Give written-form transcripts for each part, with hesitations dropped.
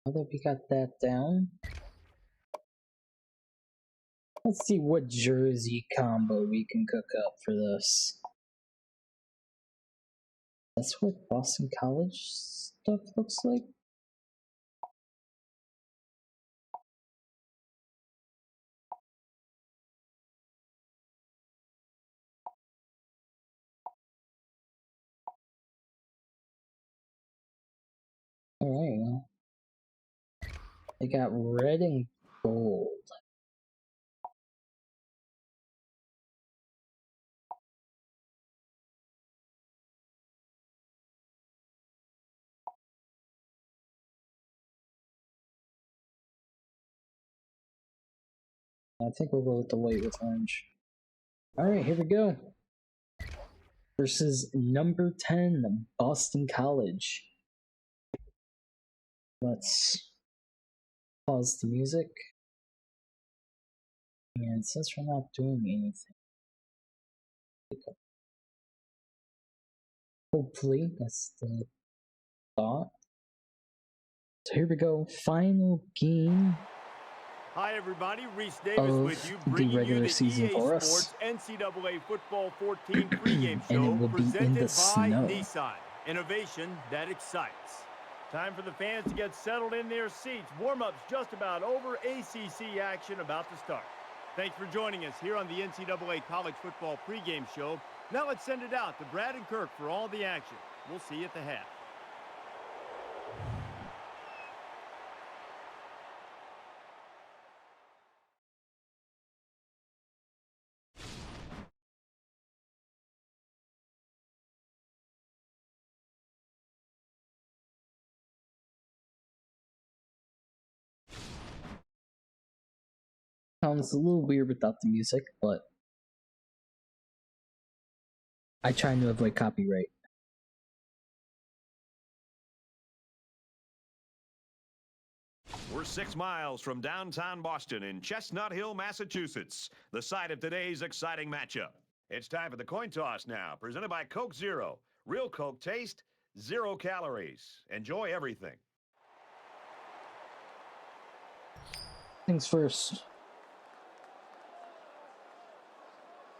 Now that we got that down, let's see what jersey combo we can cook up for this. That's what Boston College stuff looks like. Alright. They got red and gold. I think we'll go with the white with orange. Alright, here we go. Versus number 10, Boston College. Let's pause the music. And since we're not doing anything, hopefully that's the thought. So here we go, final game. Hi everybody, Reese Davis with you, the regular season EA for Sports us. NCAA Football 14 pregame show, And it will be in the snow. Nissan. Innovation that excites. Time for the fans to get settled in their seats. Warm-up's just about over. ACC action about to start. Thanks for joining us here on the NCAA College Football pregame show. Now let's send it out to Brad and Kirk for all the action. We'll see you at the half. Sounds a little weird without the music, but I try to avoid copyright. We're 6 miles from downtown Boston in Chestnut Hill, Massachusetts, the site of today's exciting matchup. It's time for the coin toss now, presented by Coke Zero. Real Coke taste, 0 calories. Enjoy everything. Things first.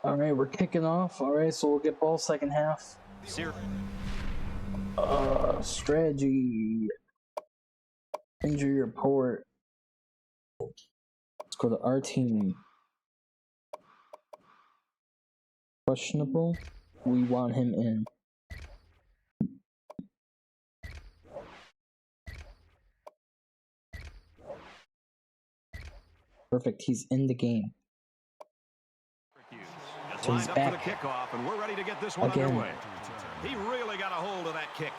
Alright, we're kicking off. Alright, so we'll get ball second half. Strategy. Injury report. Let's go to our team. Questionable. We want him in. Perfect, he's in the game. So he's back for the kickoff, and we're ready to get this one underway. He really got a hold of that kick.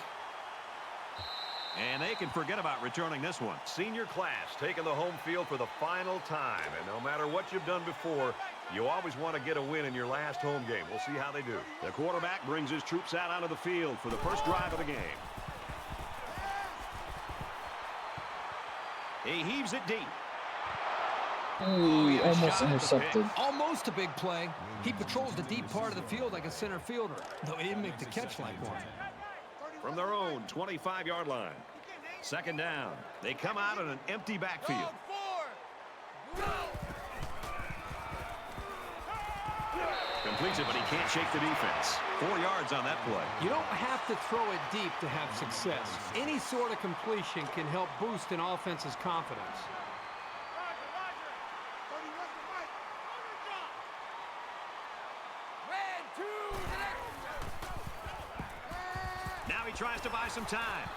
And they can forget about returning this one. Senior class taking the home field for the final time. And no matter what you've done before, you always want to get a win in your last home game. We'll see how they do. The quarterback brings his troops out onto the field for the first drive of the game. He heaves it deep. Ooh, almost intercepted. Almost a big play. He patrols the deep part of the field like a center fielder, though he didn't make the catch like one. From their own 25-yard line. Second down. They come out in an empty backfield. Completes it, but he can't shake the defense. 4 yards on that play. You don't have to throw it deep to have success. Any sort of completion can help boost an offense's confidence. Now he tries to buy some time.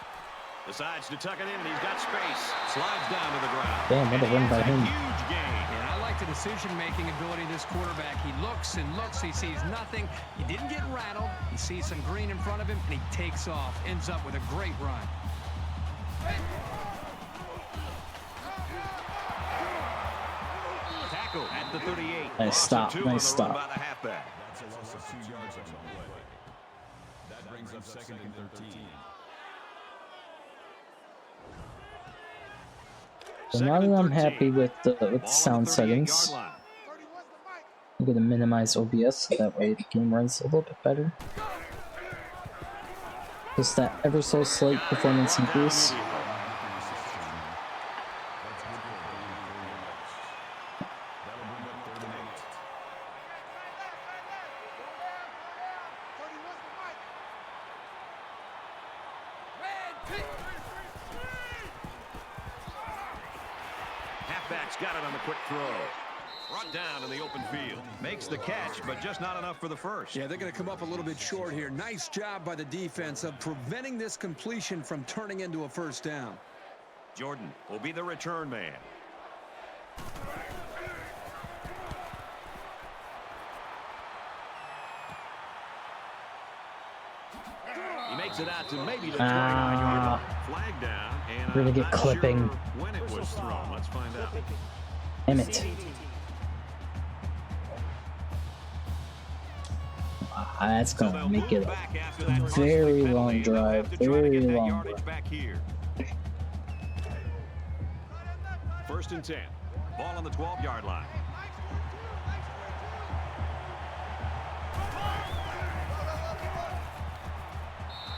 Decides to tuck it in, and he's got space. Slides down to the ground. Damn, what a run by him. Huge gain. And I like the decision-making ability of this quarterback. He looks and looks. He sees nothing. He didn't get rattled. He sees some green in front of him, and he takes off. Ends up with a great run. Tackle at the 38. Nice stop. Nice stop. By the halfback. That's a loss of 2 yards on the play. That brings up second and 13. So now that I'm happy with the sound settings, I'm going to minimize OBS so that way the game runs a little bit better. Just that ever so slight performance increase. halfback's got it on the quick throw. Brought down in the open field. Makes the catch, but just not enough for the first. Yeah, they're going to come up a little bit short here. Nice job by the defense of preventing this completion from turning into a first down. Jordan will be the return man. He makes it out to maybe the 29-yard line. Flag down, and We're gonna get clipping. Sure when it was thrown. Let's find out. Damn it. That's going to make it a very long drive. Very long drive. First and 10. Ball on the 12-yard line.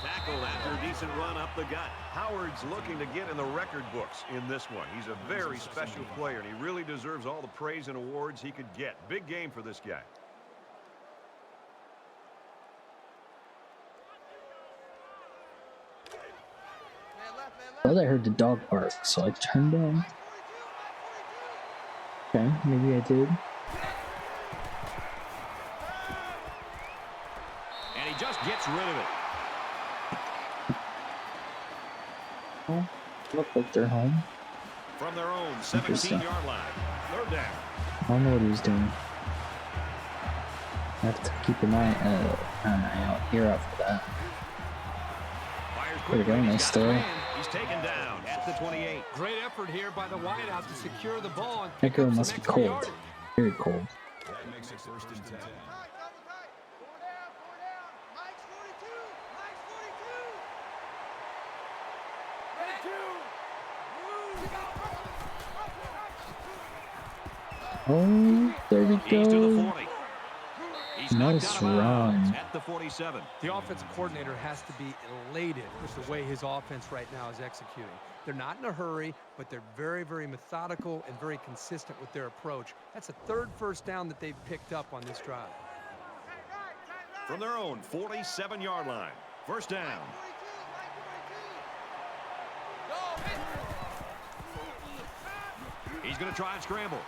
Tackled after a decent run up the gut. Howard's looking to get in the record books in this one. He's a very special player, and he really deserves all the praise and awards he could get. Big game for this guy. I thought I heard the dog bark, so I turned in. Okay, maybe I did. And he just gets rid of it. Oh, look like they're home. From their own 17-yard line. Third down. I don't know what he was doing. I have to keep an eye out, ear out for that. There we go, nice throw. He's taken down at the 28. Great effort here by the wideout to secure the ball and That pick girl up some must be extra cold. yardage. Very cold. That makes it first and 10. Oh, there we He's to the go. 40. He's Nice knocked out of bounds run. at the 47. The offensive coordinator has to be elated with the way his offense right now is executing. They're not in a hurry, but they're very, very methodical and very consistent with their approach. That's a third first down that they've picked up on this drive. From their own 47-yard line. First down. He's going to try and scramble.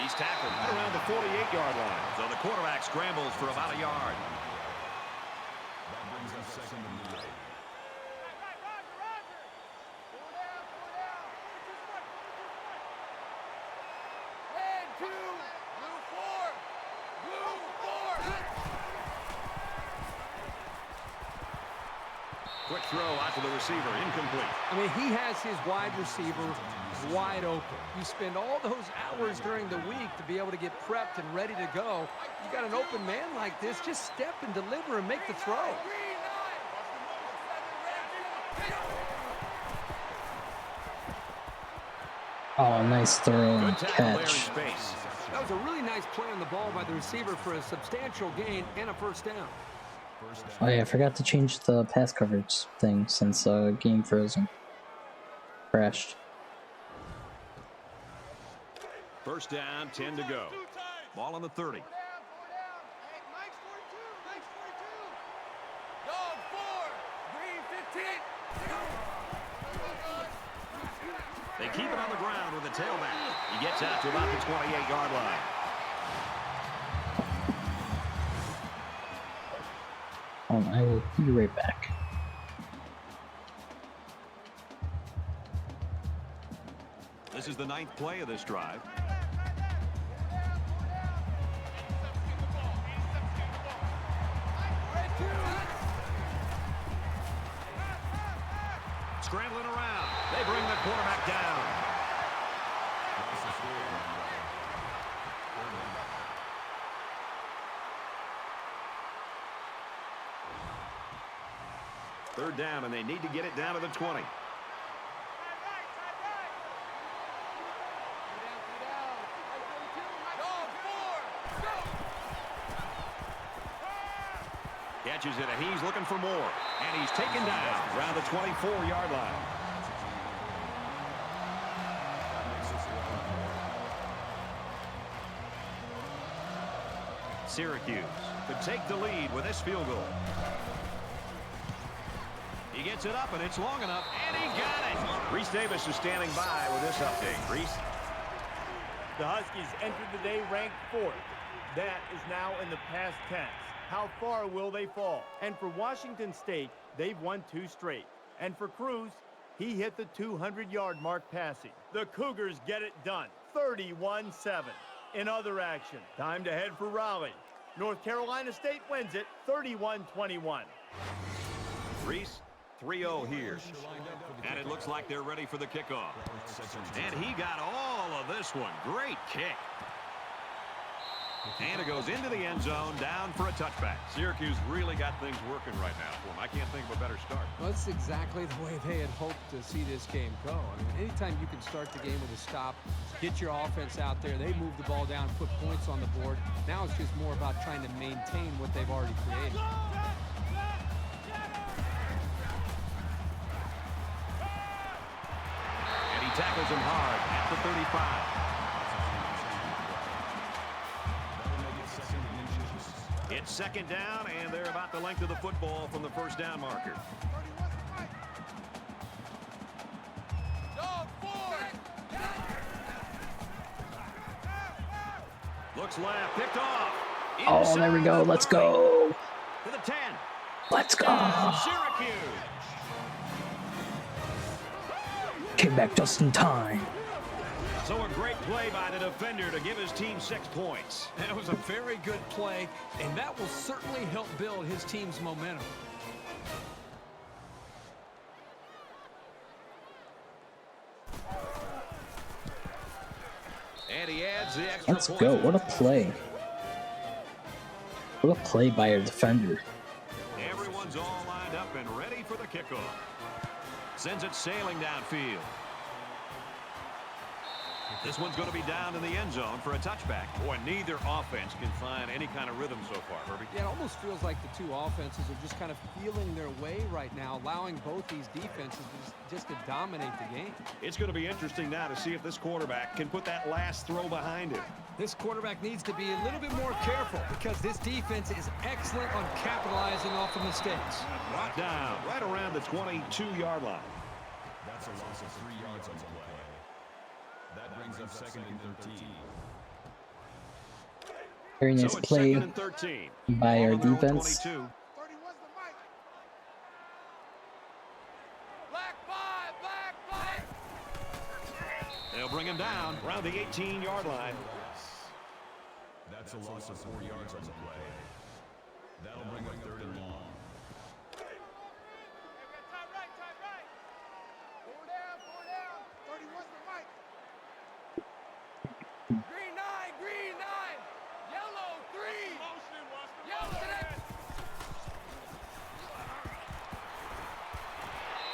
He's tackled around the 48-yard line. So the quarterback scrambles for about a yard. That brings up second and 8. Quick throw out to the receiver. Incomplete. I mean, he has his wide receiver wide open. You spend all those hours during the week to be able to get prepped and ready to go. You got an open man like this, just step and deliver and make the throw. Oh, nice throw and Good tackle there in catch. space. That was a really nice play on the ball by the receiver for a substantial gain and a first down. Oh yeah, I forgot to change the pass coverage thing since game frozen. Crashed. First down, 10 to go. Ball on the 30. They keep it on the ground with the tailback. He gets out to about the 28-yard line. I will be right back. This is the 9th play of this drive. Scrambling around. They bring the quarterback down. Third down, and they need to get it down to the 20. Catches it, and he's looking for more. And he's taken down around the 24-yard line. Syracuse could take the lead with this field goal. He He gets it up, and it's long enough, and he got it. Reese Davis is standing by with this update. Reese? The Huskies entered the day ranked 4th. That is now in the past tense. How far will they fall? And for Washington State, they've won 2 straight. And for Cruz, he hit the 200-yard mark passing. The Cougars get it done, 31-7. In other action, time to head for Raleigh. North Carolina State wins it, 31-21. Reese, 3-0 here. And it looks like they're ready for the kickoff. And he got all of this one. Great kick. And it goes into the end zone, down for a touchback. Syracuse really got things working right now for them. I can't think of a better start. Well, that's exactly the way they had hoped to see this game go. I mean, anytime you can start the game with a stop, get your offense out there, they move the ball down, put points on the board. Now it's just more about trying to maintain what they've already created. And he tackles him hard at the 35. It's second down, and they're about the length of the football from the first down marker. Looks left, picked off. Oh, there we go. Let's go. To the 10. Let's go. Syracuse. Came back just in time. So a great play by the defender to give his team 6 points. That was a very good play, and that will certainly help build his team's momentum. And he adds the extra Let's point. go. What a play. What a play by our defender. Everyone's all lined up and ready for the kickoff. Sends it sailing downfield. This one's going to be down in the end zone for a touchback. Boy, neither offense can find any kind of rhythm so far, Herbie. Yeah, it almost feels like the two offenses are just kind of feeling their way right now, allowing both these defenses just to dominate the game. It's going to be interesting now to see if this quarterback can put that last throw behind him. This quarterback needs to be a little bit more careful because this defense is excellent on capitalizing off of mistakes. Brought down right around the 22-yard line. That's a loss of 3 yards on the play. That brings up second and 13. Very nice So it's play second and 13. by Ball our on their own defense. 22. They'll bring him down around the 18-yard line. That's a loss of 4 yards on the play. That'll bring up third and long.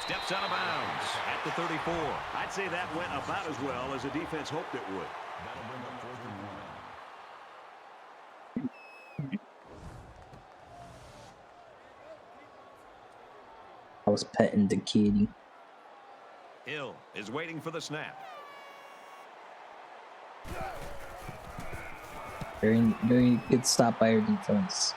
Steps out of bounds at the 34. I'd say that went about as well as the defense hoped it would. That'll bring up fourth and 1. I was petting the kitty. Hill is waiting for the snap. Very good stop by our defense.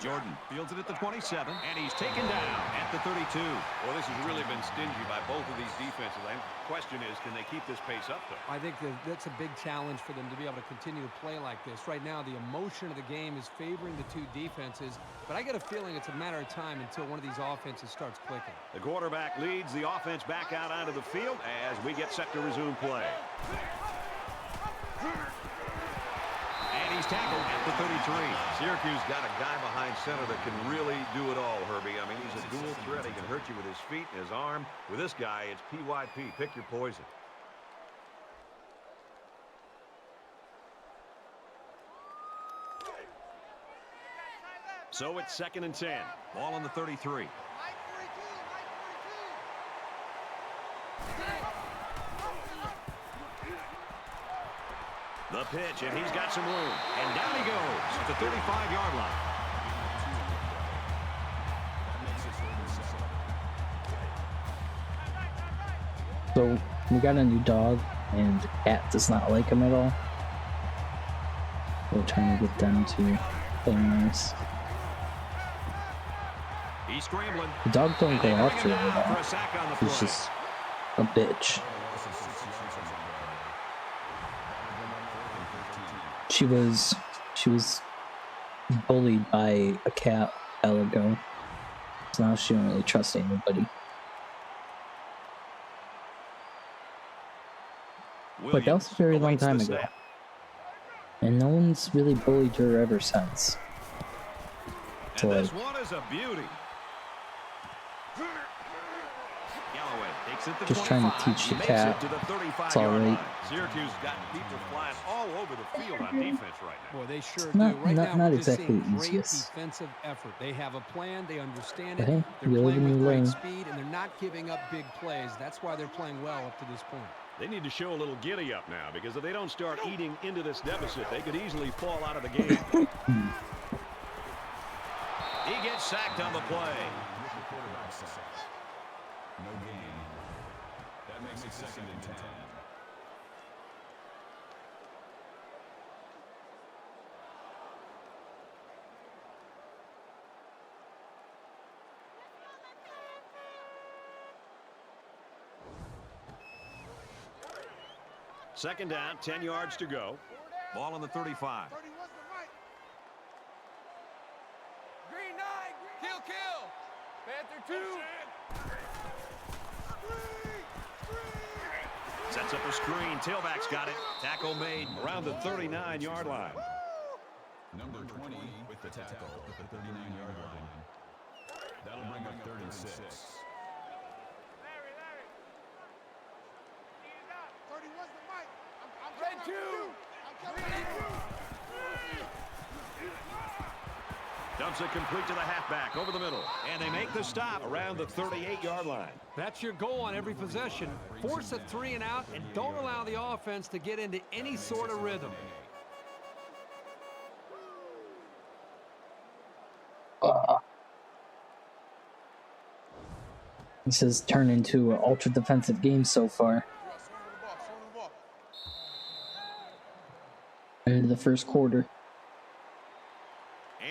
Jordan fields it at the 27, and he's taken down at the 32. Well, this has really been stingy by both of these defenses. The question is, can they keep this pace up, though? I think that's a big challenge for them to be able to continue to play like this. Right now, the emotion of the game is favoring the two defenses, but I get a feeling it's a matter of time until one of these offenses starts clicking. The quarterback leads the offense back out onto the field as we get set to resume play. And he's tackled at the 33. Syracuse got a guy behind center that can really do it all, Herbie. I mean, he's a dual threat. He can hurt you with his feet and his arm. With this guy, it's PYP. Pick your poison. So it's second and 10. Ball on the 33. The pitch, and he's got some room. And down he goes at the 35-yard line. So we got a new dog, and the cat does not like him at all. We're trying to get them to play nice. He's scrambling. The dog don't go after her For though. a sack on the He's play. just a bitch. She was bullied by a cat a while ago. So now she don't really trust anybody. But that was a very long time ago. And no one's really bullied her ever since. So And this one is a beauty. Galloway takes it to just trying to teach the cat. It's alright. Syracuse got people flying all over the field on defense right now. Boy, they sure Not- do. Right not- now, not we're just exactly seeing the great easiest. defensive effort. They have a plan. They understand But it. hey, They're you live playing and with you great learn. speed, and they're not giving up big plays. That's why they're playing well up to this point. They need to show a little giddy up now, because if they don't start eating into this deficit, they could easily fall out of the game. He gets sacked on the play. No gain. That makes it 2nd and 10. Second down, 10 yards to go. Ball on the 35. Green 9, kill. Panther 2. Sets up a screen. Tailback's got it. Tackle made around the 39-yard line. Number 20 with the tackle at the 39-yard line. That'll bring up 3rd and 6. Red 2. Dumps it complete to the halfback over the middle. And they make the stop around the 38-yard line. That's your goal on every possession. Force a 3 and out, and don't allow the offense to get into any sort of rhythm. This has turned into an ultra defensive game so far. Into the first quarter.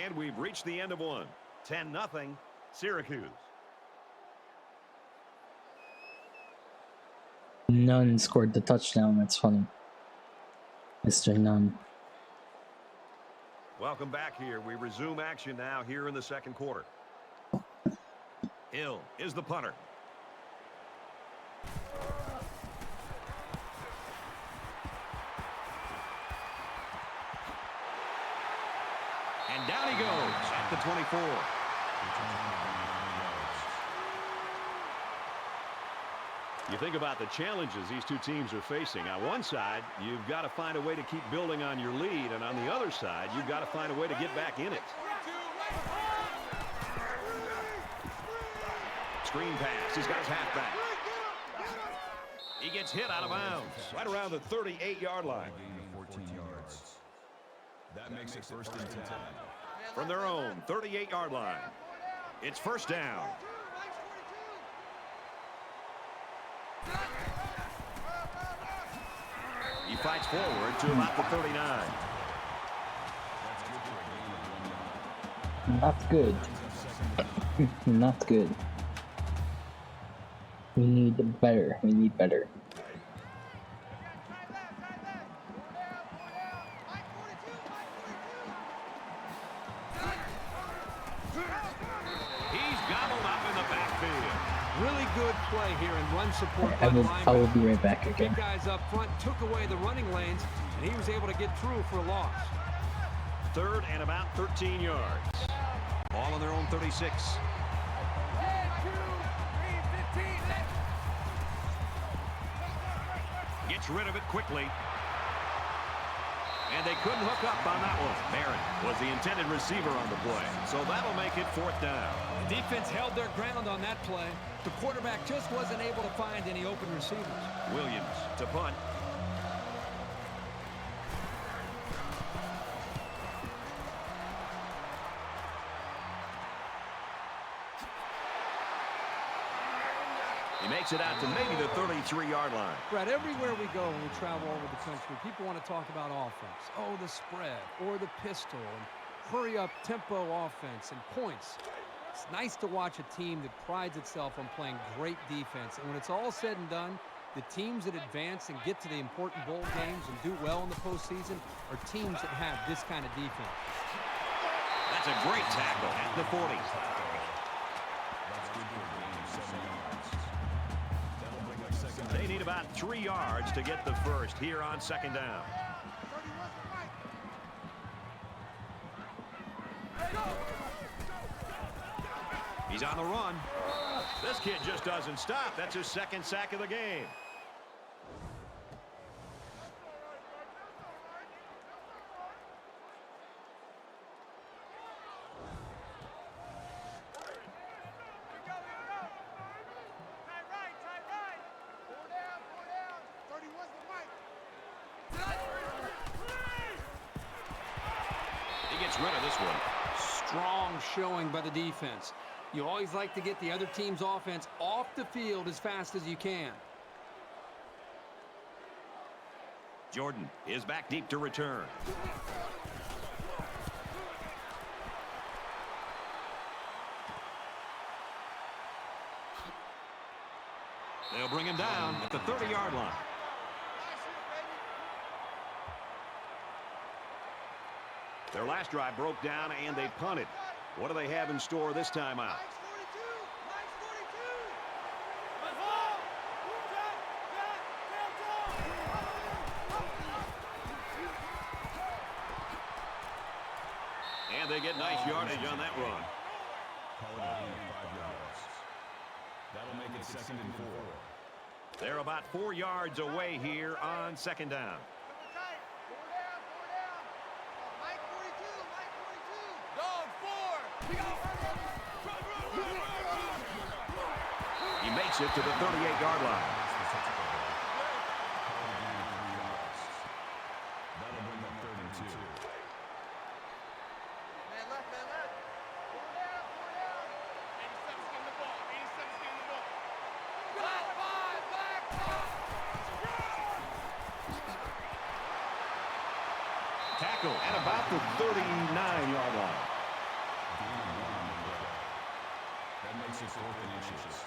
And we've reached the end of one. 10-0, Syracuse. Nunn scored the touchdown. That's funny. Mr. Nunn. Welcome back here. We resume action now here in the second quarter. Hill is the punter. And down he goes at the 24. You think about the challenges these two teams are facing. On one side, you've got to find a way to keep building on your lead, and on the other side, you've got to find a way to get back in it. Screen pass. He's got his halfback. He gets hit out of bounds right around the 38-yard line. Gain of 14 yards. That makes it 1st and 10. From their own 38-yard line. It's first down. He fights forward to about the 39. Not good. Not good. We need better. We need better. He's gobbled up in the backfield. Really good play here and run support. I will be right back again. Big guys up front took away the running lanes, and he was able to get through for a loss. 3rd and about 13 yards. Ball on their own 36. Gets rid of it quickly. And they couldn't hook up on that one. Barron was the intended receiver on the play. So that'll make it 4th down. The defense held their ground on that play. The quarterback just wasn't able to find any open receivers. Williams to punt. He makes it out to maybe the 33-yard line. Brad, everywhere we go when we travel over the country, people want to talk about offense. Oh, the spread or the pistol and hurry up tempo offense and points. It's nice to watch a team that prides itself on playing great defense. And when it's all said and done, the teams that advance and get to the important bowl games and do well in the postseason are teams that have this kind of defense. That's a great tackle at the 40. They need about 3 yards to get the first here on second down. He's on the run. This kid just doesn't stop. That's his second sack of the game. He gets rid of this one. Strong showing by the defense. You always like to get the other team's offense off the field as fast as you can. Jordan is back deep to return. They'll bring him down at the 30-yard line. Their last drive broke down and they punted. What do they have in store this time out? And they get nice yardage on that run. Call it a gain of 5 yards. That'll make it 2nd and 4. They're about 4 yards away here on second down. He makes it to the 38-yard line. That'll bring up 3rd and 2. Tackle at about the 39-yard line. Gain of 1 on the play. That makes it 4th and inches.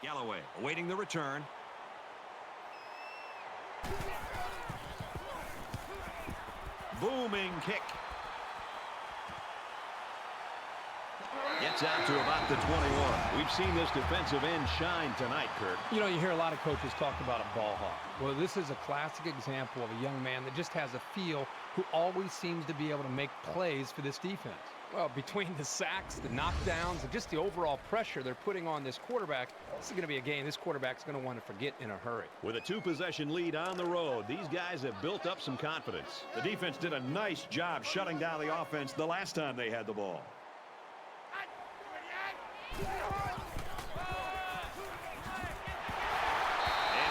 Galloway awaiting the return. Booming kick. Gets out to about the 21. We've seen this defensive end shine tonight, Kirk. You know, you hear a lot of coaches talk about a ball hawk. Well, this is a classic example of a young man that just has a feel, who always seems to be able to make plays for this defense. Well, between the sacks, the knockdowns, and just the overall pressure they're putting on this quarterback, this is going to be a game this quarterback's going to want to forget in a hurry. With a 2-possession lead on the road, these guys have built up some confidence. The defense did a nice job shutting down the offense the last time they had the ball. And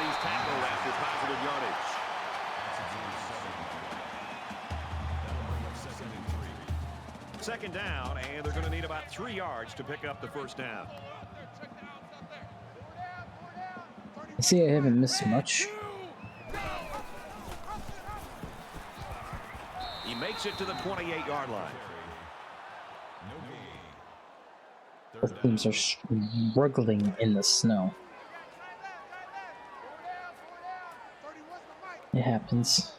he's tackled after positive yardage. That'll bring up 2nd and 3. Second down, and they're going to need about 3 yards to pick up the first down. See, I haven't missed much. He makes it to the 28-yard line. No gain. Both teams are struggling in the snow. It happens.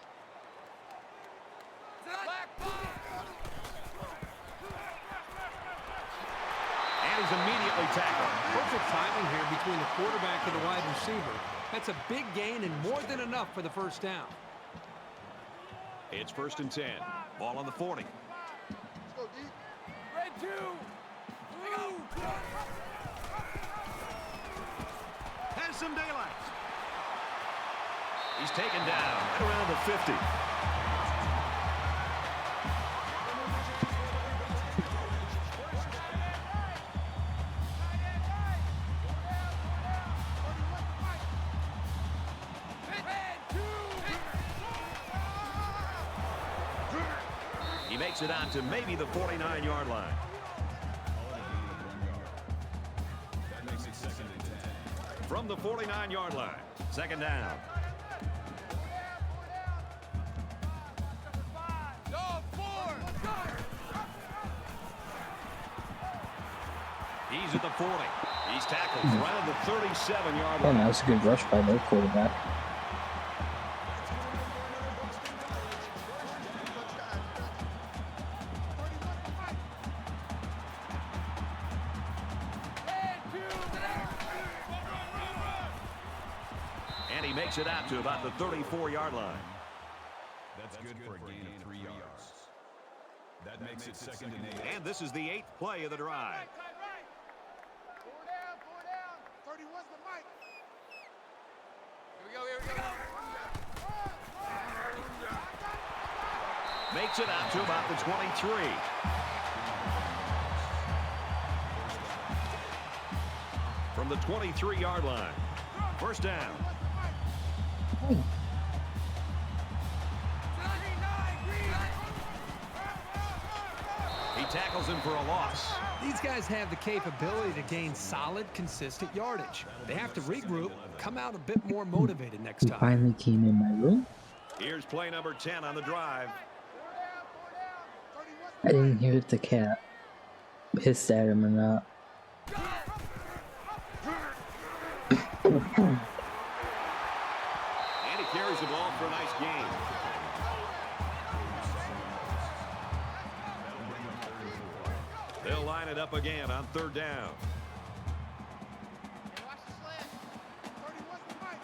And he's immediately tackled. Perfect timing here between the quarterback and the wide receiver. That's a big gain and more than enough for the first down. It's 1st and 10. Ball on the 40. Has some daylight. He's taken down right around the 50. He makes it out to maybe the 49-yard line. That makes it 2nd and 10. From the 49-yard line, second down. He's at the 40. He's tackled right at the 37-yard Man, line. that was a good rush by their quarterback. And he makes it out to about the 34-yard line. That's good for a gain of 3 yards. That makes it 2nd and 8. And this is the 8th play of the drive. Four down. 31's the mic. Here we go. Makes it out to about the 23. From the 23-yard line. First down. He tackles him for a loss. These guys have the capability to gain solid, consistent yardage. They have to regroup, come out a bit more motivated next He time. finally came in my room. Here's play number 10 on the drive. I didn't hear if the cat hissed at him or not. And he carries the ball for a nice gain. They'll line it up again on 3rd down. Watch the slant. 31's the mic.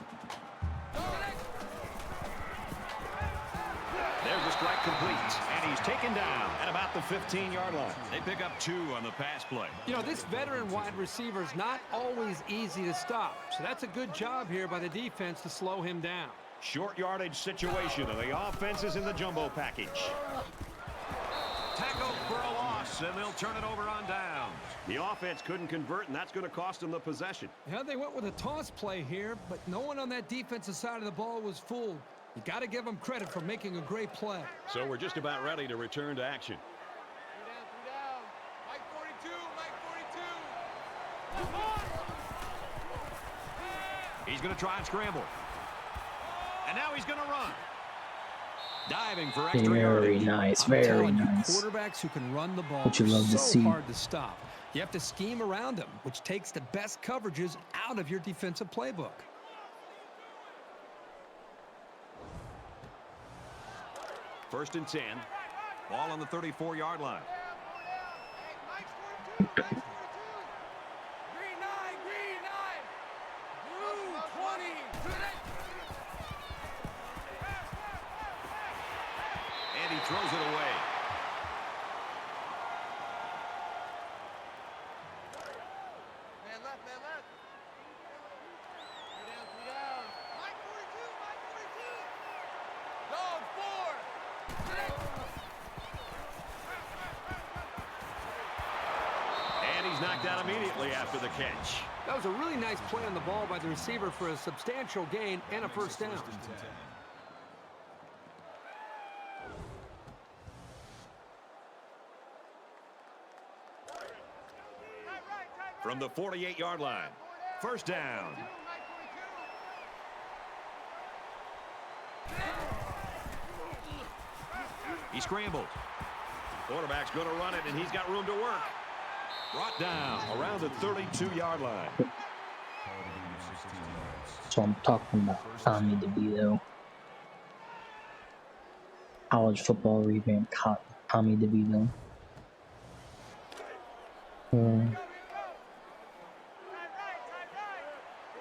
There's a strike complete, and he's taken down at about the 15-yard line. They pick up 2 on the pass play. You know, this veteran wide receiver is not always easy to stop. So that's a good job here by the defense to slow him down. Short yardage situation, and the offense is in the jumbo package. Tackled for a loss, and they'll turn it over on down. The offense couldn't convert, and that's going to cost them the possession. Yeah, they went with a toss play here, but no one on that defensive side of the ball was fooled. You got to give them credit for making a great play. So we're just about ready to return to action. 3 down. Mike 42. He's going to try and scramble. And now he's going to run. Diving for extra Very yardage. nice, I'm very telling you, nice. quarterbacks who can run the ball What you are love to so see. hard to stop. You have to scheme around them, which takes the best coverages out of your defensive playbook. First and 10. Ball on the 34-yard line. Mike's 42. Green 9. Blue 20. And he throws it away. Man left. 3 down. Mike 42. Dog 4. And he's knocked out immediately after the catch. That was a really nice play on the ball by the receiver for a substantial gain and a first down. From the 48-yard line. First down. He scrambled. Quarterback's going to run it, and he's got room to work. Brought down around the 32-yard line. So I'm talking about Tommy DeVito. College football revamp Tommy DeVito.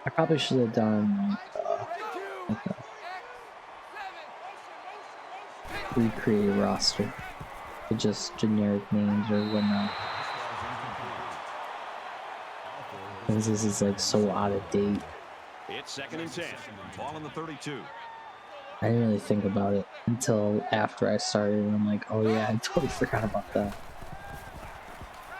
I probably should have done like a recreate a roster with just generic names or whatnot. Because this is like so out of date. It's 2nd and 10. Ball on the 32. I didn't really think about it until after I started, and I'm like, oh yeah, I totally forgot about that.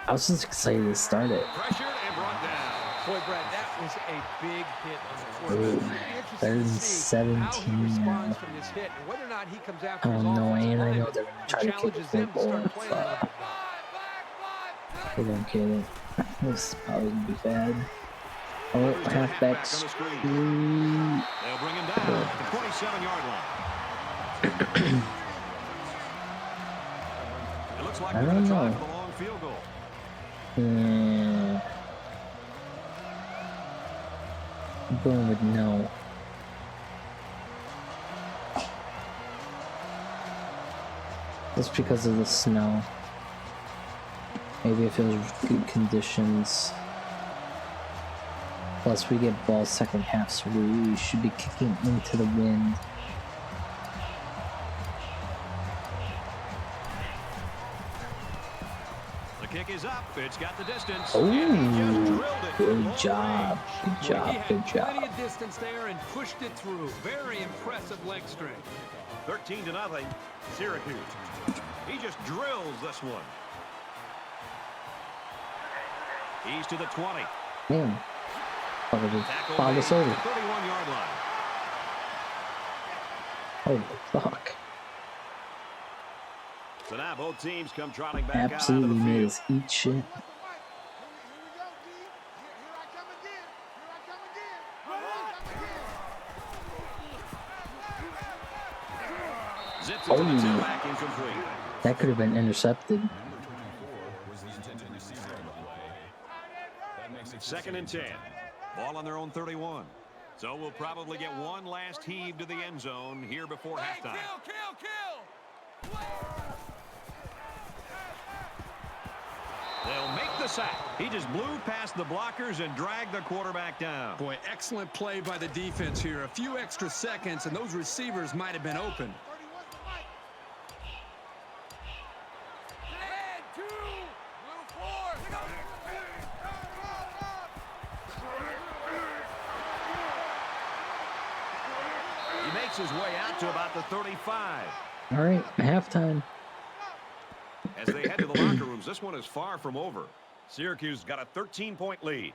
I was just excited to start it. Pressured and brought down. Boy, Brad, that was a big hit on the Ooh, quarterback. third and How he 17 responds now. from this hit, and whether or not he comes after Oh his no, offensive and I line know they're gonna try to kick the challenges them field to goal. start playing a little Fuck. bit better. They don't get it. This is probably gonna be bad. Oh, halfbacks. They'll bring him down at the 27-yard line. It looks like I they're going don't to try know. for the long field goal. Yeah. I'm going with no. That's because of the snow. Maybe if it was good conditions. Plus, we get ball second half, so we should be kicking into the wind. The kick is up. It's got the distance. Oh, And he just drilled it from good long job. range. Good job. He had Good job. plenty of distance there and pushed it through. Very impressive leg strength. 13-0, Syracuse. He just drills this one. He's to the 20. Man. Probably Tackle fouled made us at over. the 31-yard line. Holy fuck. So now both teams come trotting back out onto Absolutely the made field. us eat shit. Here we go, D. Here I come again. Here I come again. Here I come again. Zips it to the tailback, incomplete. That could have been intercepted. Number 24 was the intended receiver on the play. That makes it 2nd and 10. Ball on their own 31. So we'll probably get one last heave to the end zone here before halftime. Kill. They'll make the sack. He just blew past the blockers and dragged the quarterback down. Boy, excellent play by the defense here. A few extra seconds, and those receivers might have been open. 31's the mic. Red 2. Blue 4. He makes his way out to about the 35. All right, halftime. As they head to the locker rooms, this one is far from over. Syracuse got a 13-point lead.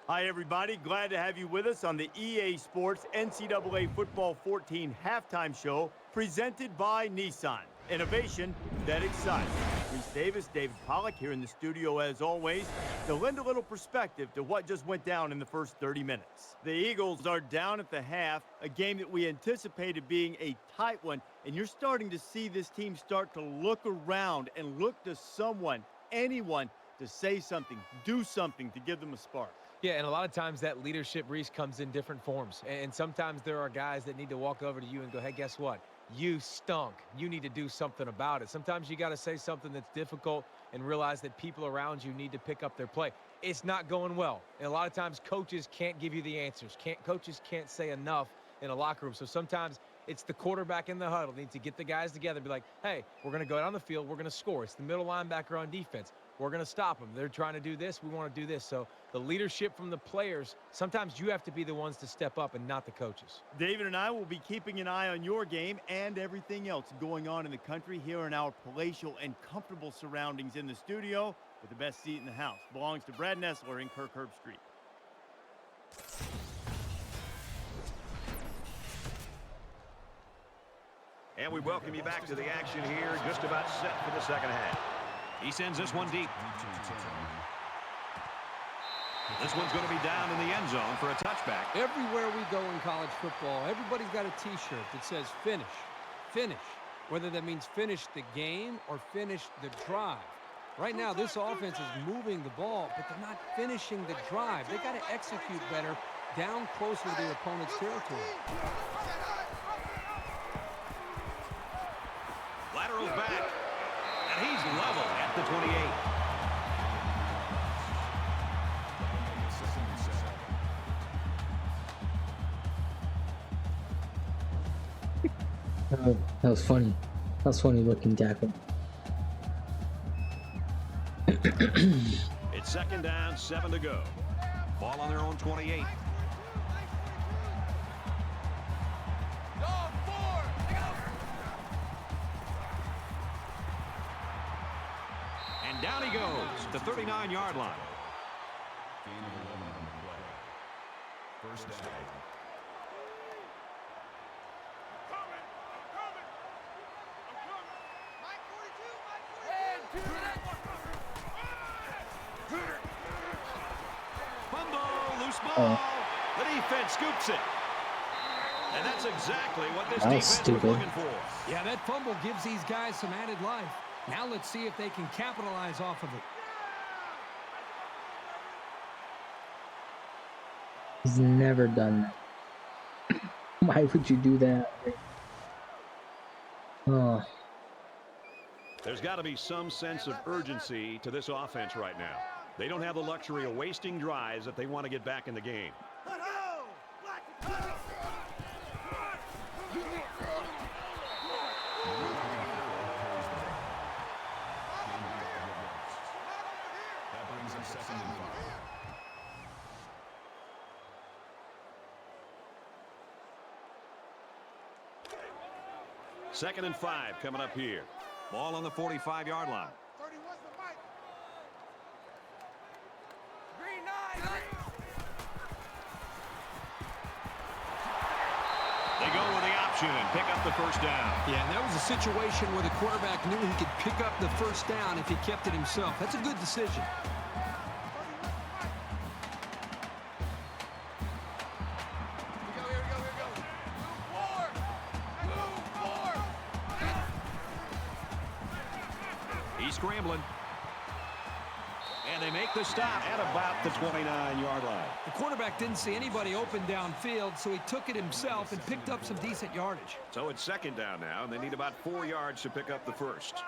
Hi, everybody. Glad to have you with us on the EA Sports NCAA Football 14 halftime show presented by Nissan. Innovation that excites. Reese Davis, David Pollack here in the studio as always to lend a little perspective to what just went down in the first 30 minutes. The Eagles are down at the half, a game that we anticipated being a tight one, and you're starting to see this team start to look around and look to someone, anyone, to say something, do something to give them a spark. Yeah, and a lot of times that leadership, Reese, comes in different forms. And sometimes there are guys that need to walk over to you and go, hey, guess what? You stunk. You need to do something about it. Sometimes you got to say something that's difficult and realize that people around you need to pick up their play. It's not going well. And a lot of times coaches can't give you the answers. Coaches can't say enough in a locker room. So sometimes it's the quarterback in the huddle needs to get the guys together and be like, hey, we're going to go down the field. We're going to score. It's the middle linebacker on defense. We're going to stop them. They're trying to do this. We want to do this. So the leadership from the players, sometimes you have to be the ones to step up and not the coaches. David and I will be keeping an eye on your game and everything else going on in the country here in our palatial and comfortable surroundings in the studio with the best seat in the house. Belongs to Brad Nessler in Kirkherb Street. And we welcome you back to the action here, just about set for the second half. He sends this one deep. This one's going to be down in the end zone for a touchback. Everywhere we go in college football, everybody's got a T-shirt that says finish, finish. Whether that means finish the game or finish the drive. Right now, this offense is moving the ball, but they're not finishing the drive. They got to execute better down closer to their opponent's territory. Laterals back. And he's level at the 28. Oh, that was funny. That was funny looking tackle. It's second down, 7 to go. Ball on their own 28. And down he goes to 39-yard line. Gain of 11 on the play. First down. Fumble, loose ball. The defense scoops it. And that's exactly what this That was defense stupid. was looking for. Yeah, that fumble gives these guys some added life. Now let's see if they can capitalize off of it. He's never done that. Why would you do that? Oh, There's got to be some sense of urgency to this offense right now. They don't have the luxury of wasting drives if they want to get back in the game. That brings up 2nd and 5. Second and 5 coming up here. Ball on the 45-yard line. 31's the mic. They go with the option and pick up the first down. Yeah, and that was a situation where the quarterback knew he could pick up the first down if he kept it himself. That's a good decision. He's scrambling. And they make the stop at about the 29-yard line. The quarterback didn't see anybody open downfield, so he took it himself and picked up some decent yardage. So it's second down now, and they need about 4 yards to pick up the first.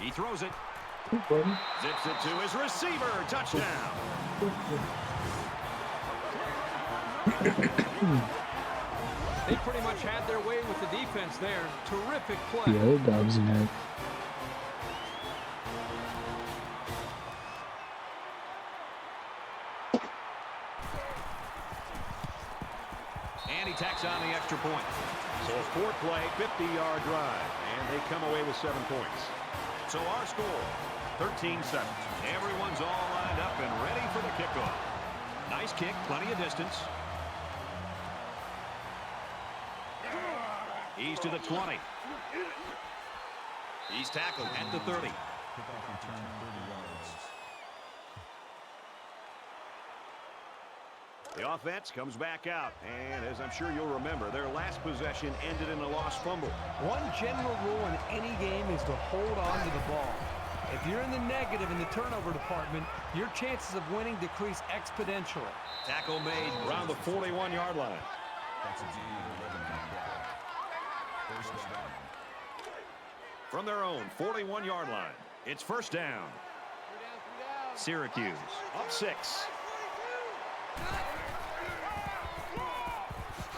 He throws it. Zips it to his receiver. Touchdown. They pretty much had their way with the defense there. Terrific play. the old dogs in it. And he tacks on the extra point. So a 4-play, 50-yard drive, and they come away with 7 points. So our score, 13-7. Everyone's all lined up and ready for the kickoff. Nice kick, plenty of distance. He's to the 20. He's tackled at the 30. Kickoff return 30 yards. The offense comes back out, and as I'm sure you'll remember, their last possession ended in a lost fumble. One general rule in any game is to hold on to the ball. If you're in the negative in the turnover department, your chances of winning decrease exponentially. Tackle made around the 41-yard line. That's a gain of 11 on the play. First down. From their own 41-yard line, it's first down. Syracuse up 6.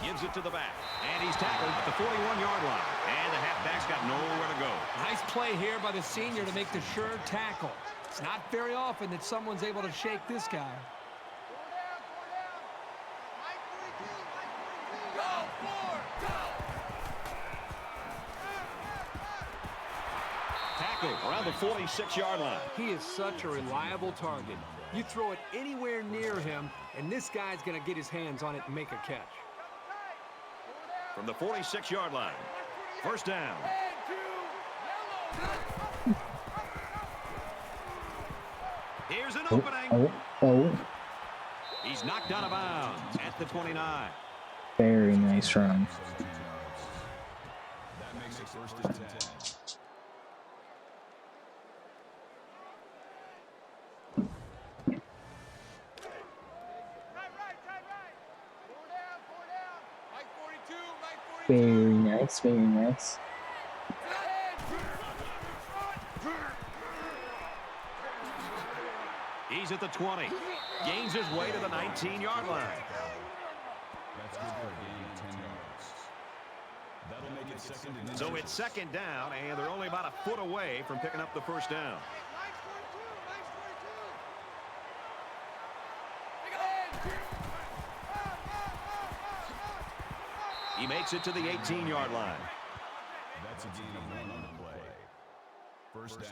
Gives it to the back, and he's tackled at the 41-yard line. And the halfback's got nowhere to go. Nice play here by the senior to make the sure tackle. It's not very often that someone's able to shake this guy. Tackle around the 46-yard line. He is such a reliable target. You throw it anywhere near him, and this guy's going to get his hands on it and make a catch. From the 46-yard line, first down. Here's an opening. Oh. He's knocked out of bounds at the 29. Very nice run. That makes it first and 10. Very nice, very nice. He's at the 20. Gains his way to the 19-yard line. That's good for a gain of 10 yards. That'll make it second and So it's second down, and they're only about a foot away from picking up the first down. He makes it to the 18-yard line. That's a gain of 1 on the play. First down.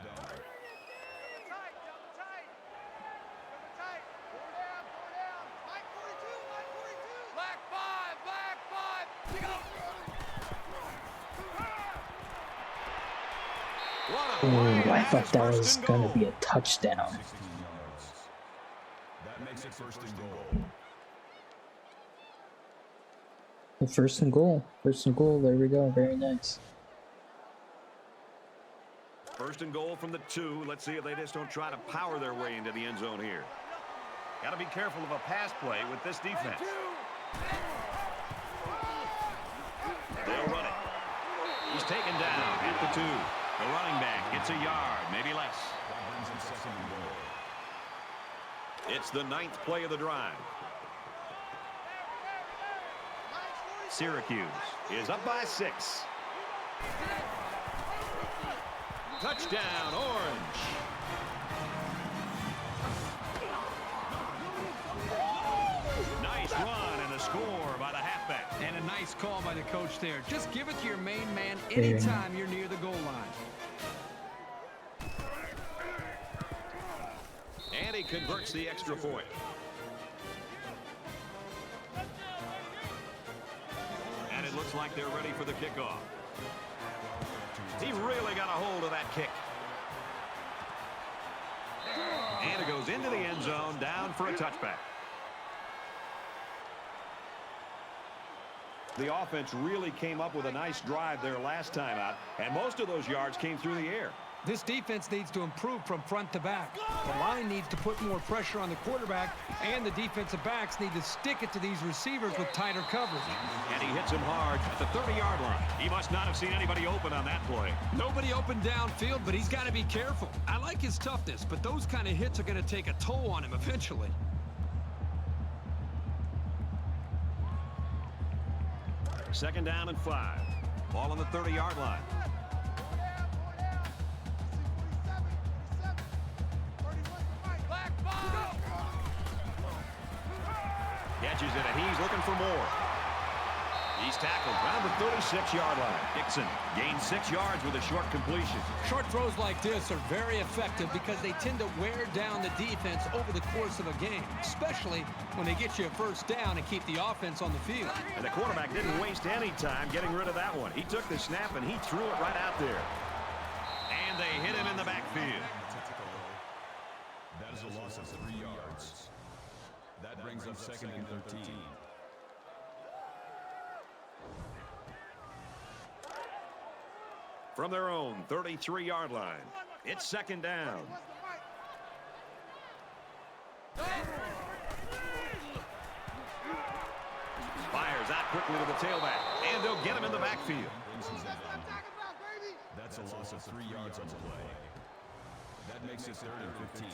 Oh, I thought that was going to be a touchdown. 16 yards. That makes it first and goal. First and goal. First and goal. There we go. Very nice. First and goal from the 2. Let's see if they just don't try to power their way into the end zone here. Got to be careful of a pass play with this defense. They'll run it. He's taken down at the 2. The running back gets a yard, maybe less. It's the 9th play of the drive. Syracuse is up by 6. Touchdown, Orange. Nice run and a score by the halfback. And a nice call by the coach there. Just give it to your main man anytime you're near the goal line. And he converts the extra point. And it looks like they're ready for the kickoff. He really got a hold of that kick. And it goes into the end zone, down for a touchback. The offense really came up with a nice drive there last time out, and most of those yards came through the air. This defense needs to improve from front to back. The line needs to put more pressure on the quarterback, and the defensive backs need to stick it to these receivers with tighter coverage. And he hits him hard at the 30-yard line. He must not have seen anybody open on that play. Nobody open downfield, but he's got to be careful. I like his toughness, but those kind of hits are going to take a toll on him eventually. Second down and 5. Ball on the 30-yard line. Catches it, and he's looking for more. He's tackled around the 36-yard line. Dixon gains 6 yards with a short completion. Short throws like this are very effective because they tend to wear down the defense over the course of a game, especially when they get you a first down and keep the offense on the field. And the quarterback didn't waste any time getting rid of that one. He took the snap, and he threw it right out there. And they hit him in the backfield. That is a loss of 3 yards. That brings up second and 13. From their own 33-yard line, it's second down. Fires out quickly to the tailback, and they'll get him in the backfield. That's a loss of 3 yards on the play. That makes it third and 15.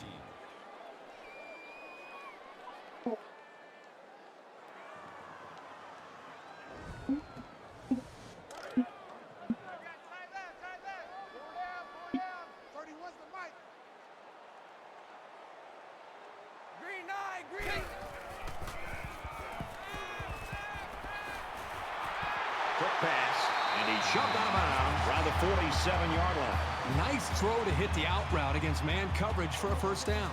Quick pass, and he's shoved out of bounds around the 47-yard line. Nice throw to hit the out route against man coverage for a first down.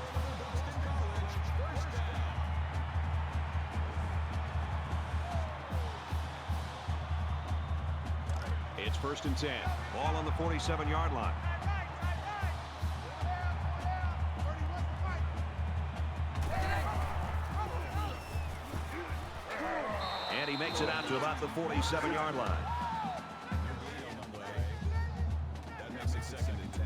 It's first and 10. Ball on the 47-yard line. And he makes it out to about the 47-yard line. That makes it second and 10.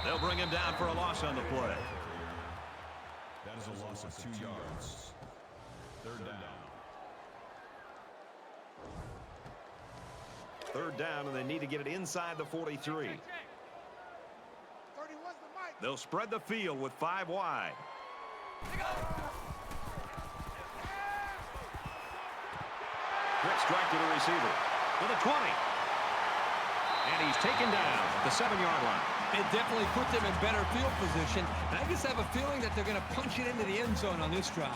They'll bring him down for a loss on the play. That is a loss of 2 yards. Third down. Third down, and they need to get it inside the 43. They'll spread the field with 5 wide. Quick strike to the receiver. To the 20. And he's taken down at the 7-yard line. It definitely put them in better field position. And I just have a feeling that they're going to punch it into the end zone on this drive.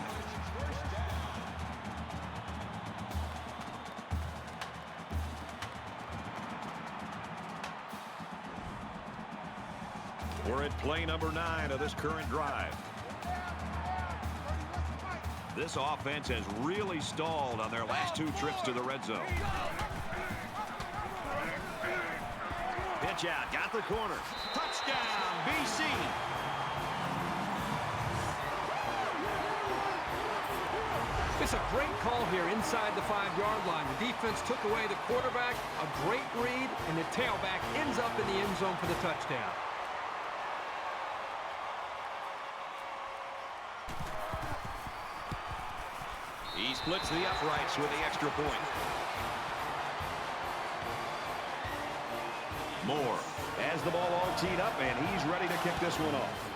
We're at play number 9 of this current drive. This offense has really stalled on their last 2 trips to the red zone. Pitch out, got the corner. Touchdown, BC. Just a great call here inside the 5-yard line. The defense took away the quarterback, a great read, and the tailback ends up in the end zone for the touchdown. He splits the uprights with the extra point. Moore has the ball all teed up, and he's ready to kick this one off.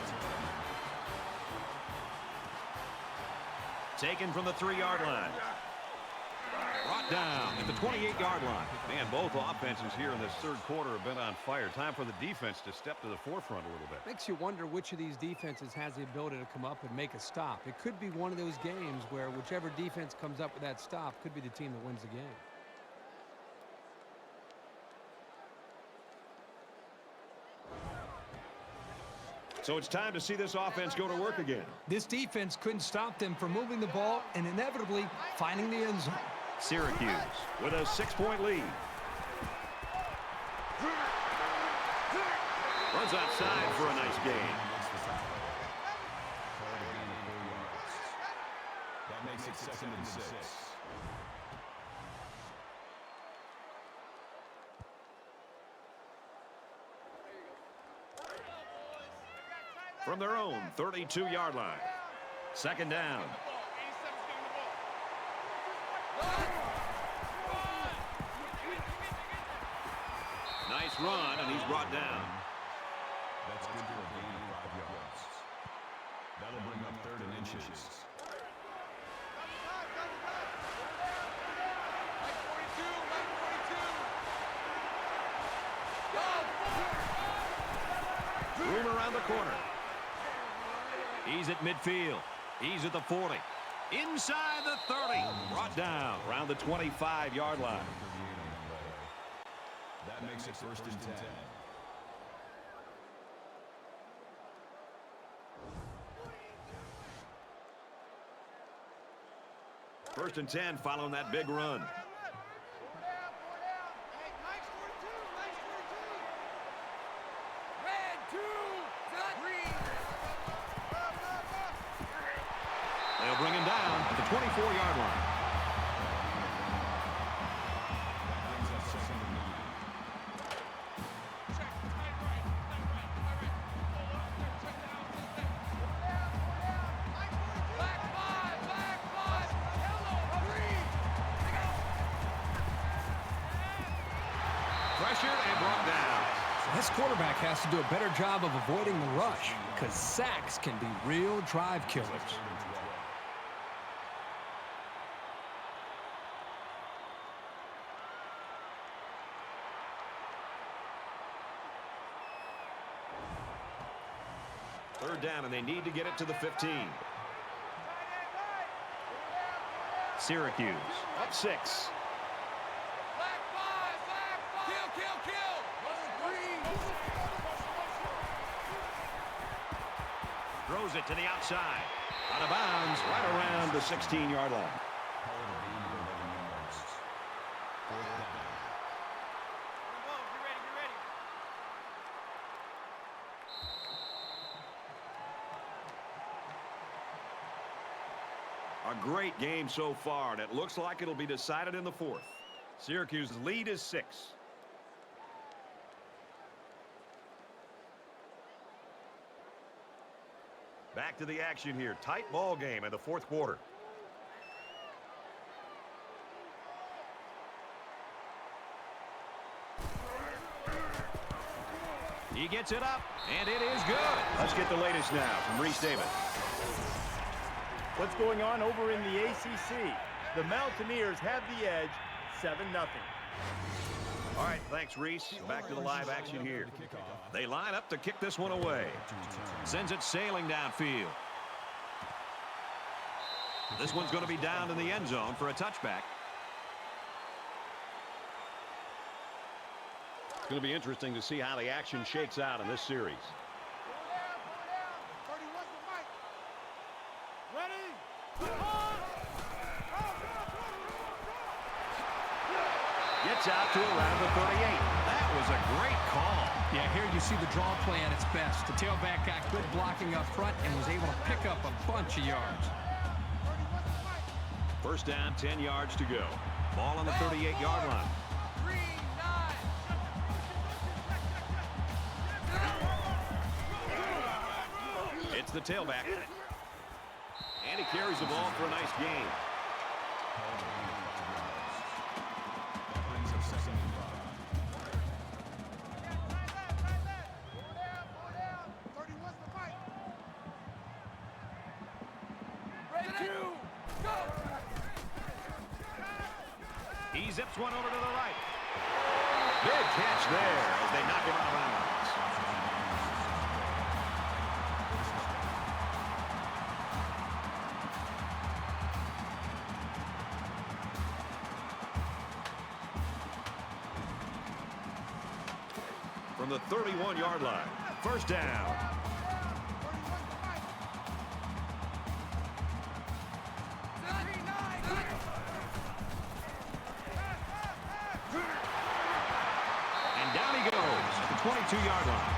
Taken from the 3-yard line. Brought down at the 28-yard line. Man, both offenses here in this third quarter have been on fire. Time for the defense to step to the forefront a little bit. Makes you wonder which of these defenses has the ability to come up and make a stop. It could be one of those games where whichever defense comes up with that stop could be the team that wins the game. So it's time to see this offense go to work again. This defense couldn't stop them from moving the ball and inevitably finding the end zone. Syracuse with a 6-point lead. Runs outside for a nice gain. That makes it 2nd and 6. From their own 32-yard line. 2nd down. Nice run, and he's brought down. That's good for a gain of 5 yards. That'll bring up 3rd and inches. Room around the corner. He's at midfield. He's at the 40. Inside the 30. Brought down around the 25-yard line. That makes it 1st and 10. First and 10 following that big run. They'll bring him down at the 24-yard line. Pressured and brought down. This quarterback has to do a better job of avoiding the rush because sacks can be real drive killers. Third down, and they need to get it to the 15. Syracuse up 6. Throws it to the outside. Out of bounds, right around the 16-yard line. A great game so far, and it looks like it'll be decided in the 4th. Syracuse's lead is 6. Back to the action here. Tight ball game in the 4th quarter. He gets it up, and it is good. Let's get the latest now from Reese Davis. What's going on over in the ACC? The Mountaineers have the edge, 7-0. All right, thanks, Reese. Back to the live action here. They line up to kick this one away. Sends it sailing downfield. This one's going to be down in the end zone for a touchback. It's going to be interesting to see how the action shakes out in this series. Gets out to around the 38. That was a great call. Yeah, here you see the draw play at its best. The tailback got good blocking up front and was able to pick up a bunch of yards. First down, 10 yards to go. Ball on the 38-yard line. It's the tailback. And he carries the ball for a nice gain. He zips one over to the right. Big catch there as they knock him out of bounds. From the 31-yard line, first down. And down he goes at the 22-yard line.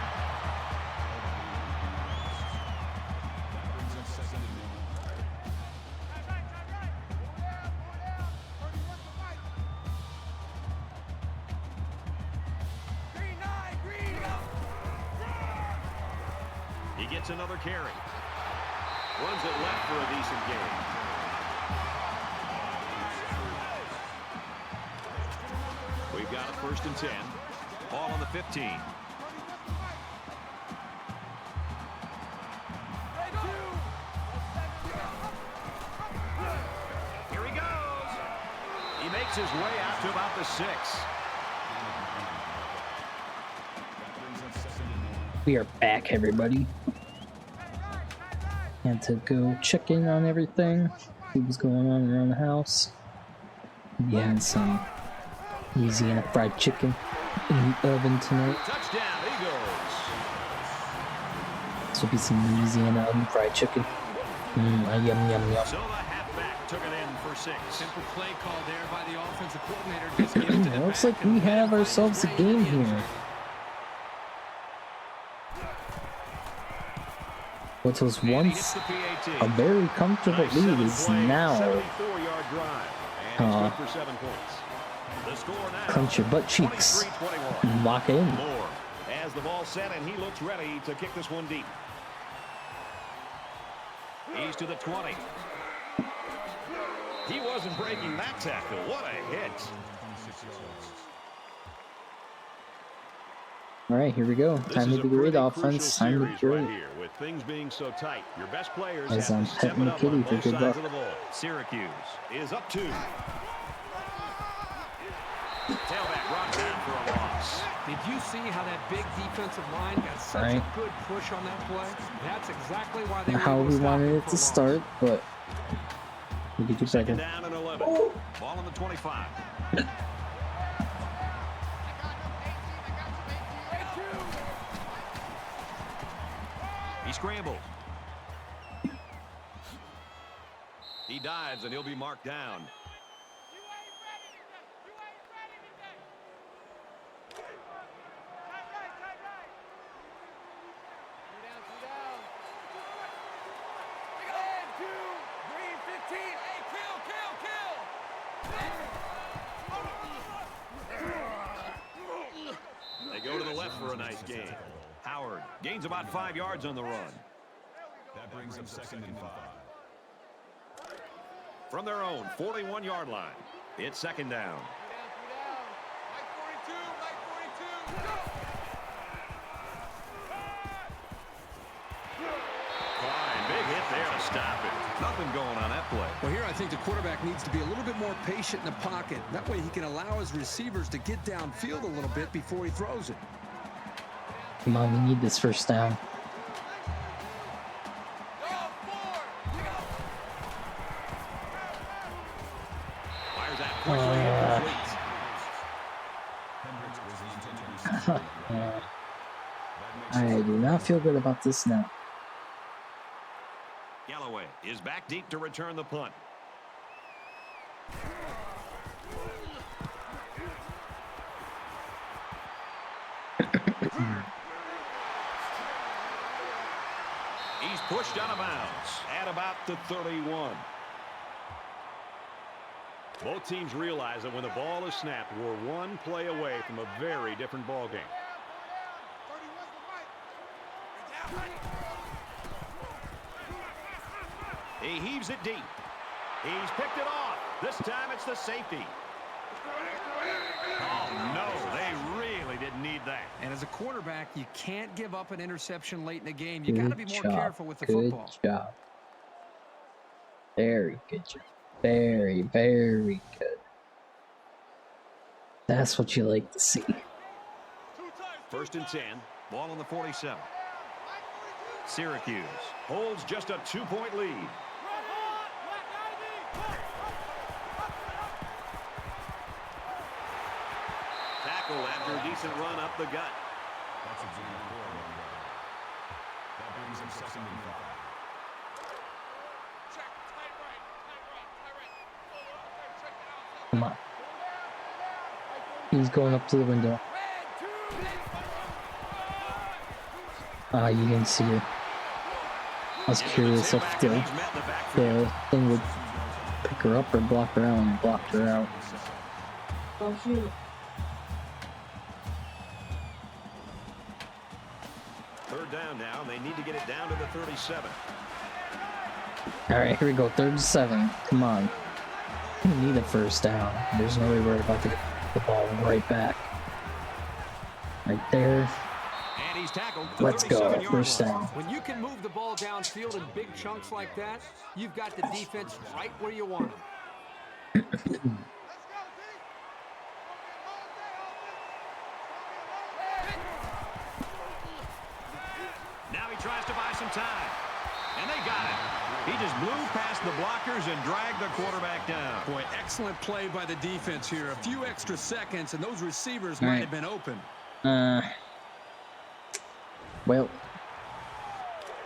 He gets another carry. Runs it left for a decent gain. We've got a first and 10. Ball on the 15. Here he goes. He makes his way out to about the 6. We are back, everybody. Had to go check in on everything, see what's going on around the house. We had some Louisiana fried chicken in the oven tonight. Touchdown, Eagles. This will be some Louisiana oven fried chicken. Yum, yum, yum. So the halfback took it in for 6. Simple play call there by the offensive coordinator. Just give it to the Looks back like and we let have it ourselves a run game the end here. zone. What was And he once hits the PAT. a very comfortable Nice lead is seven-play, now 74-yard drive. And it's good for 7 points. The score now, crunch your butt cheeks 23-21. and lock it in. Moore has the ball set, and he looks ready to kick this one deep. He's to the 20. He wasn't breaking that tackle. What a hit. All right, here we go. This Time is to a do great pretty offense. crucial Time to series do right it. here, with things being so tight. Your best players As have I'm to step petting it the up kitty on for both good sides luck. of the ball. Syracuse is up 2. Tailback brought down for a loss. Did you see how that big defensive line got such Right. a good push on that play? That's exactly why they Not were how able we to stop wanted him it for to a loss. start, but we could do Second better. down and 11. Ball on the 25. He scrambles. He dives, and he'll be marked down. They go to the left for a nice gain. Howard gains about 5 yards on the run. That brings up second and 5. From their own 41-yard line, it's second down. Fine, big hit there to stop it. Nothing going on that play. Well, here I think the quarterback needs to be a little bit more patient in the pocket. That way he can allow his receivers to get downfield a little bit before he throws it. Come on, we need this first down. Fires that quickly incomplete. Hendricks was the intended receiver. I do not feel good about this now. Galloway is back deep to return the punt. He's pushed out of bounds at about the 31. Both teams realize that when the ball is snapped, we're one play away from a very different ball game. He heaves it deep. He's picked it off. This time it's the safety. Oh, no, they really didn't need that. And as a quarterback, you can't give up an interception late in the game. You got to be more careful with the Good football. job. Very good job. Very, very good. That's what you like to see. 1st and 10. Ball on the 47. Syracuse holds just a 2-point lead. Tackle after a decent run up the gut. That's a junior core run there. That brings him 2nd and 5. Come on. He's going up to the window. Ah, you didn't see it. I was curious if the thing would pick her up or block her out, and it blocked her out. Oh, shoot. Third down now. They need to get it down to the 37. All right, here we go. 3rd and 7. Come on. We need a 1st down. There's no way we're about to get the ball right back. Right there. And he's tackled. Let's go. 1st down. When you can move the ball downfield in big chunks like that, you've got the defense right where you want them. Now he tries to buy some time. And they got it. He just blew past the blockers and dragged the quarterback down. Boy, excellent play by the defense here. A few extra seconds, and those receivers might have been open. Well.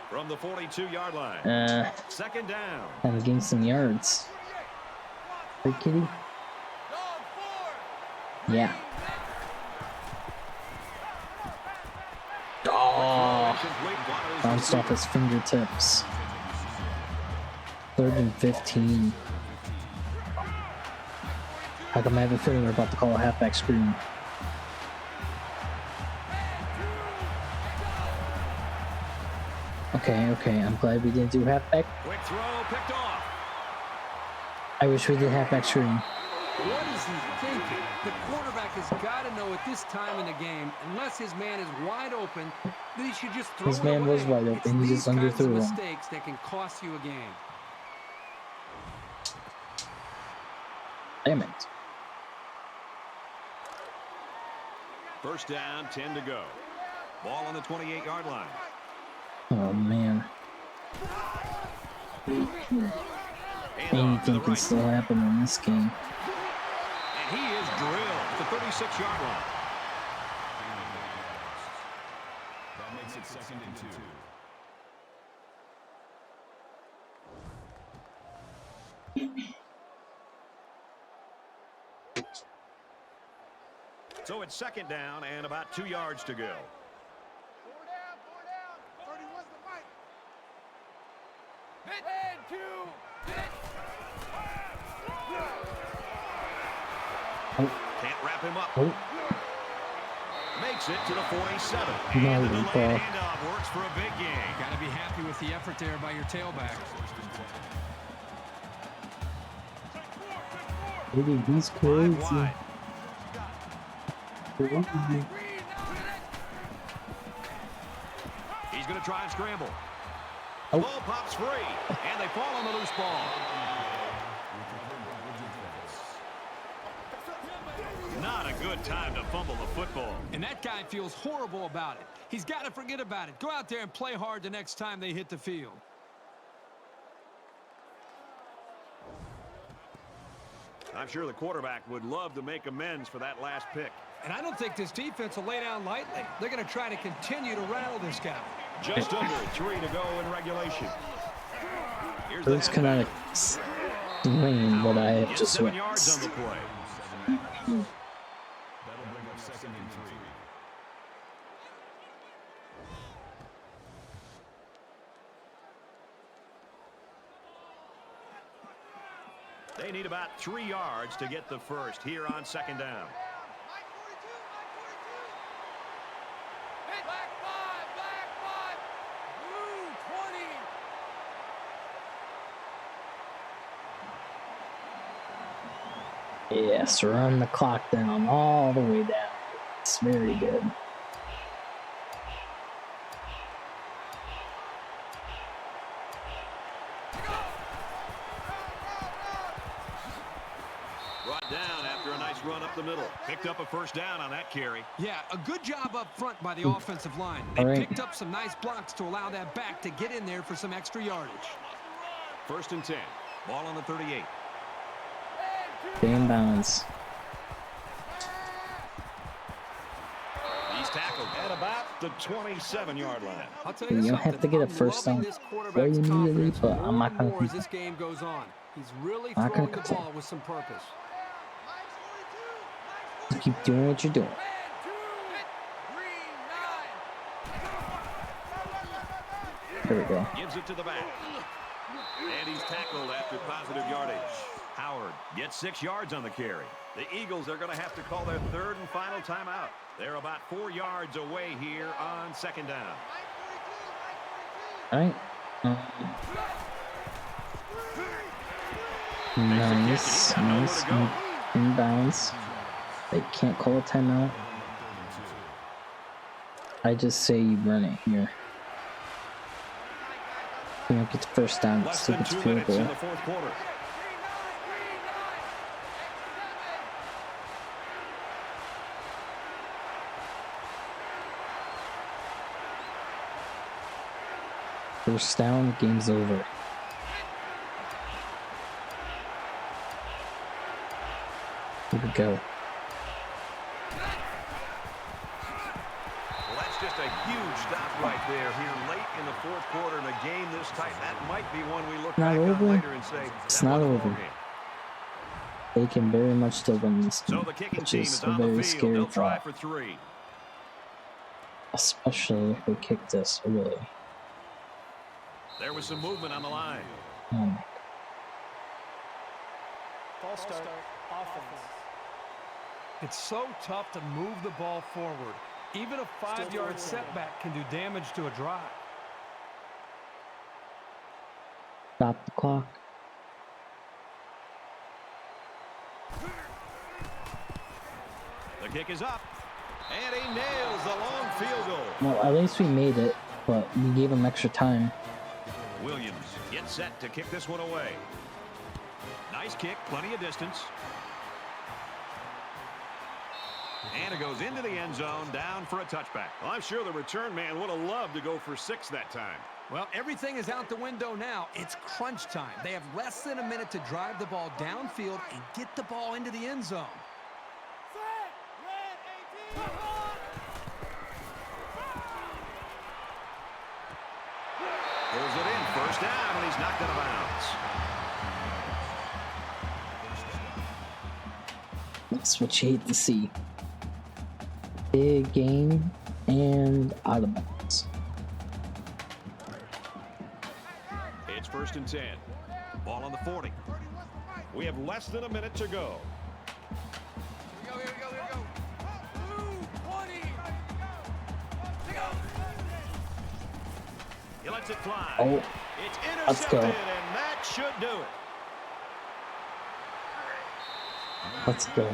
From the 42-yard line. 2nd down. I'm getting some yards. Hey, kitty. Yeah. Oh. Bounced off his fingertips. 3rd and 15. How come I have a feeling we're about to call a halfback screen? Okay, I'm glad we didn't do halfback. Quick throw, picked off. I wish we did halfback screen. What is he thinking? The quarterback has got to know at this time in the game, unless his man is wide open, that he should just throw His it man away. was wide open. He just It's these kinds of underthrew him. mistakes that can cost you a game. Damn it. 1st down, 10 to go. Ball on the 28-yard line. Oh, man. Anything can still happen in this game. And he is drilled at the 36-yard line. That makes it 2nd and 2. So it's 2nd down and about 2 yards to go. 4 down. 31's the mic. Can't wrap him up. Oh, Makes it to the 47. No, And the delayed ball. handoff works for a big gain. Got to be happy with the effort there by your tailback. maybe he's Five crazy. wide. He's going to try and scramble. Oh. Ball pops free, and they fall on the loose ball. Not a good time to fumble the football. And that guy feels horrible about it. He's got to forget about it. Go out there and play hard the next time they hit the field. I'm sure the quarterback would love to make amends for that last pick. And I don't think this defense will lay down lightly. They're going to try to continue to rattle this guy. Just under 3 to go in regulation. Here's Those cannot explain what I have just 7 yards on witnessed. the play. That'll bring up 2nd and 3. They need about 3 yards to get the first here on second down. Black 5. Blue 20. Yes, run the clock down all the way down. It's very good. Brought down after a nice run up the middle. Picked up a first down on that carry. Yeah, a good job up front by the offensive line. They All right. picked up some nice blocks to allow that back to get in there for some extra yardage. First and 10. Ball on the 38. Stay in bounds. He's tackled at about the 27-yard line. I'll tell You you don't have to get a first down before you immediately, but I'm not going as to. this game goes on. He's really Not throwing gonna the ball with some purpose. Just keep doing what you're doing. There we go. Gives it to the back. And he's tackled after positive yardage. Howard gets 6 yards on the carry. The Eagles are going to have to call their third and final timeout. They're about 4 yards away here on second down. All right. Nice. Inbounds. They can't call a timeout. I just say you run it here. You don't get the first down. Less Still than gets 2 field minutes in goal. the fourth quarter. First down, game's over. Here we go. Well, that's just a huge stop right there here late in the fourth quarter in a game this tight. That might be one we look Not back on over. later and say, It's that not was a over. ball game. They can very much still win this So game, the kicking which team is is a on the very field. scary They'll try thought. for 3. Especially if they kick this early. There was some movement on the line. False start. Offense. It's so tough to move the ball forward. Even a 5-yard setback can do damage to a drive. Stop the clock. The kick is up. And he nails the long field goal. Well, at least we made it, but we gave them extra time. Williams gets set to kick this one away. Nice kick, plenty of distance. And it goes into the end zone, down for a touchback. Well, I'm sure the return man would have loved to go for 6 that time. Well, everything is out the window now. It's crunch time. They have less than a minute to drive the ball downfield and get the ball into the end zone. Pulls it in, first down, and he's knocked out of bounds. That's what you hate to see. Big game and out of bounds. It's first and 10. Ball on the 40. We have less than a minute to go. Here we go. Blue 20. He lets it fly. Oh, It's let's go. intercepted, and that should do it. Let's go.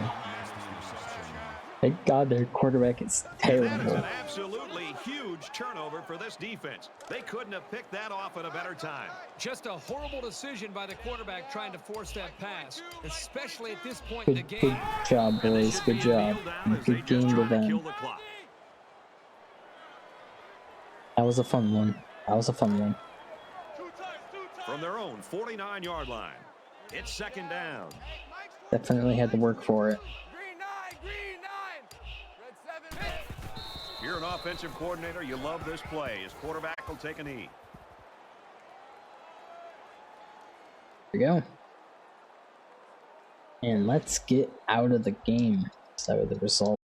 Thank God their quarterback is And that is terrible. an absolutely huge turnover for this defense. They couldn't have picked that off at a better time. Just a horrible decision by the quarterback trying to force that pass, especially at this point in the Good game. job, And this boys. should Good be a job. kneel down And as they good just game to try to kill them. the clock. That was a fun one. From their own 49-yard line. It's second down. Definitely had to work for it. Green 9. Red 7. If you're an offensive coordinator, you love this play. His quarterback will take a knee. Here we go. And let's get out of the game. Out of the result.